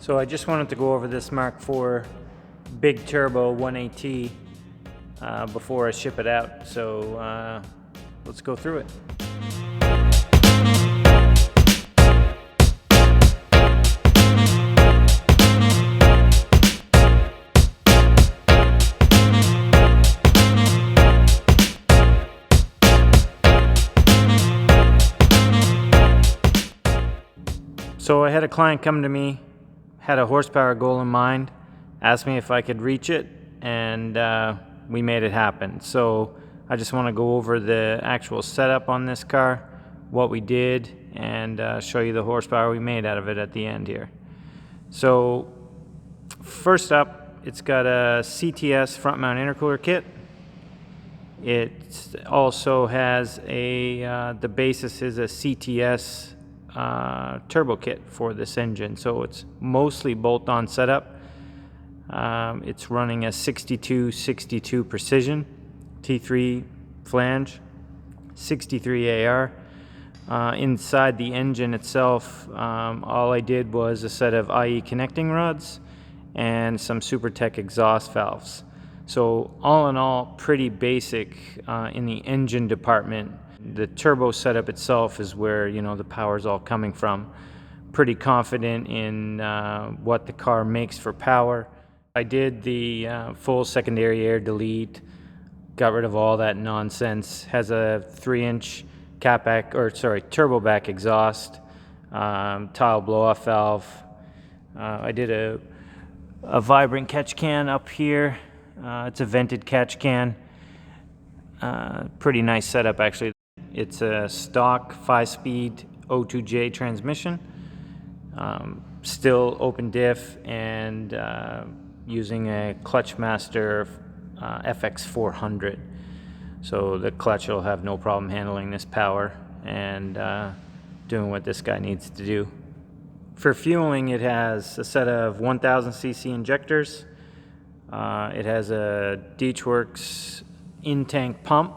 So I just wanted to go over this Mark IV big turbo 1AT before I ship it out. So let's go through it. So I had a client come to me, had a horsepower goal in mind, asked me if I could reach it, and we made it happen. So I just want to go over the actual setup on this car, what we did, and show you the horsepower we made out of it at the end here. So first up, it's got a CTS front mount intercooler kit. It also has the basis is a CTS turbo kit for this engine, so it's mostly bolt-on setup. It's running a 62 precision T3 flange, 63 AR. Inside the engine itself, all I did was a set of IE connecting rods and some Supertech exhaust valves. So all in all, pretty basic in the engine department. The turbo setup itself is where, you know, the power is all coming from. Pretty confident in what the car makes for power. I did the full secondary air delete, got rid of all that nonsense. Has a 3-inch turbo back exhaust, tile blow-off valve. I did a vibrant catch can up here. It's a vented catch can. Pretty nice setup actually. It's a stock 5-speed O2J transmission, still open diff, and using a ClutchMaster FX400. So the clutch will have no problem handling this power and doing what this guy needs to do. For fueling, it has a set of 1000cc injectors. It has a Deatchwerks in-tank pump.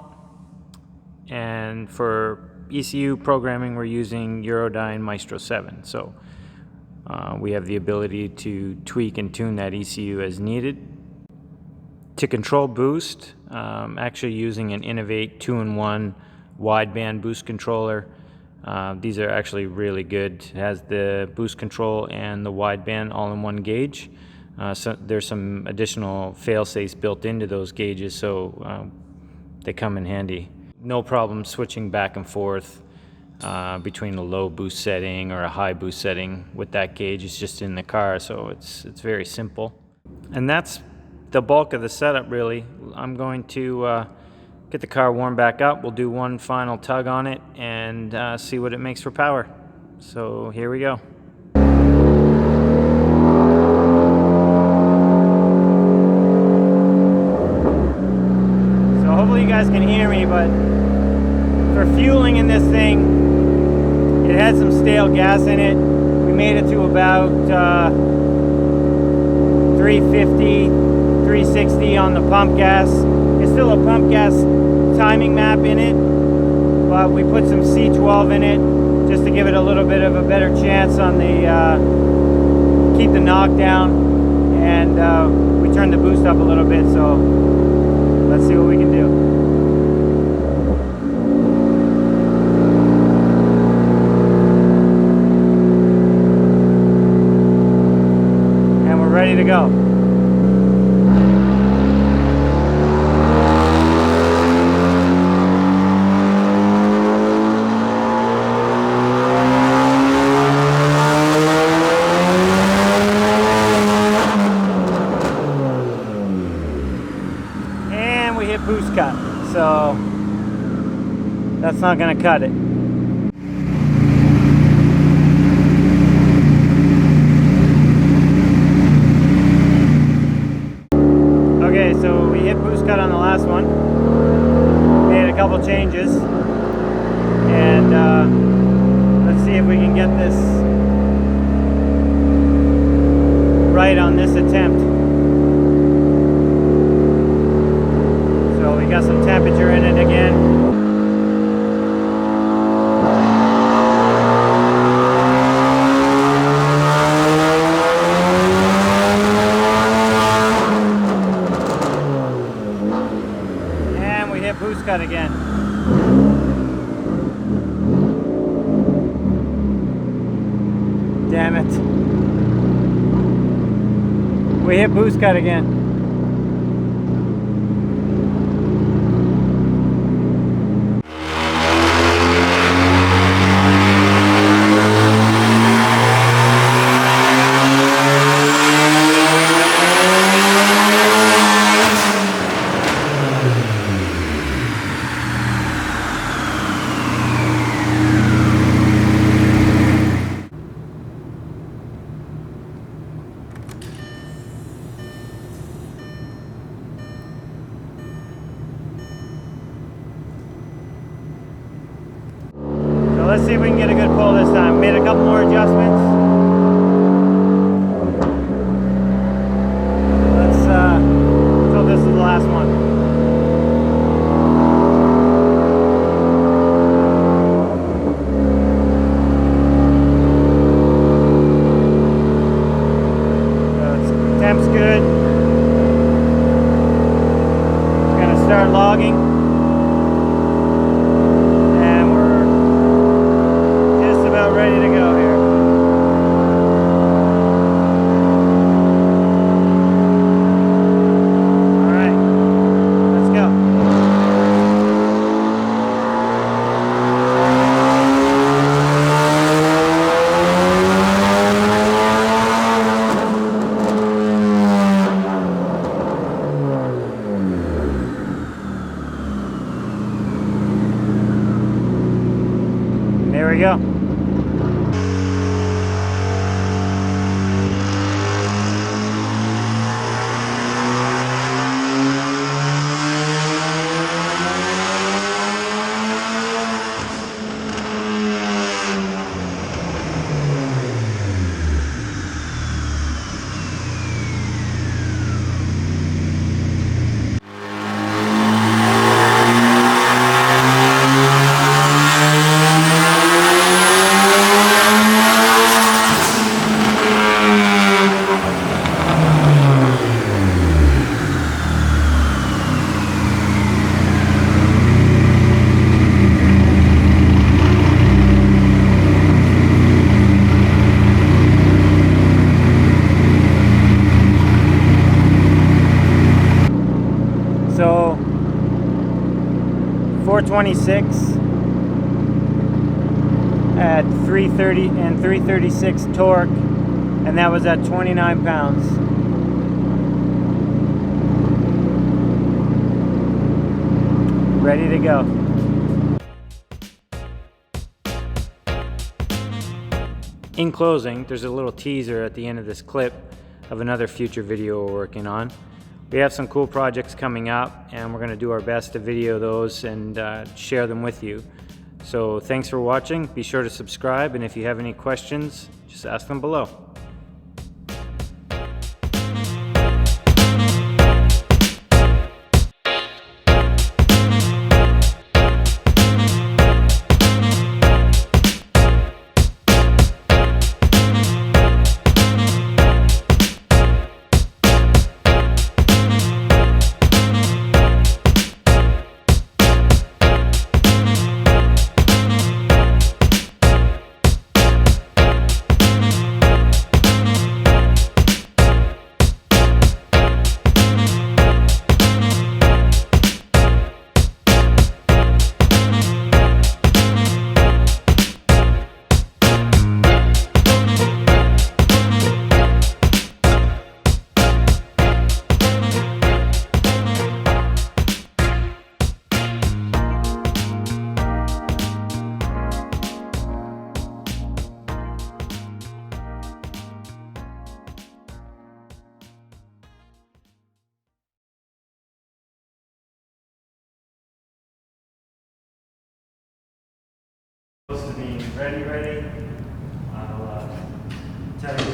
And for ECU programming, we're using Eurodyne Maestro 7. So we have the ability to tweak and tune that ECU as needed. To control boost, actually using an Innovate 2-in-1 wideband boost controller. These are actually really good. It has the boost control and the wideband all in one gauge. So there's some additional fail-safes built into those gauges, so they come in handy. No problem switching back and forth between a low boost setting or a high boost setting with that gauge. It's just in the car, so it's very simple. And that's the bulk of the setup, really. I'm going to get the car warmed back up. We'll do one final tug on it and see what it makes for power. So here we go. So hopefully you guys can hear me, but for fueling in this thing, it had some stale gas in it. We made it to about 350, 360 on the pump gas. It's still a pump gas timing map in it, but we put some C12 in it just to give it a little bit of a better chance on the keep the knockdown, and we turned the boost up a little bit, so let's see what we can do. Ready to go. And we hit boost cut, so that's not going to cut it. So we hit boost cut on the last one, made a couple changes, and let's see if we can get this right on this attempt. So we got some temperature in it again. again. Damn it. We hit boost cut again. Let's see if we can get a good pull this time. Made a couple more adjustments. Let's so this is the last one. Temp's good. It's gonna start logging. Ready to go here. All right, let's go. There we go. So 426 at 330 and 336 torque, and that was at 29 pounds. Ready to go. In closing, there's a little teaser at the end of this clip of another future video we're working on. We have some cool projects coming up, and we're going to do our best to video those and share them with you. So thanks for watching. Be sure to subscribe, and if you have any questions, just ask them below. Supposed to be ready. I'll tell you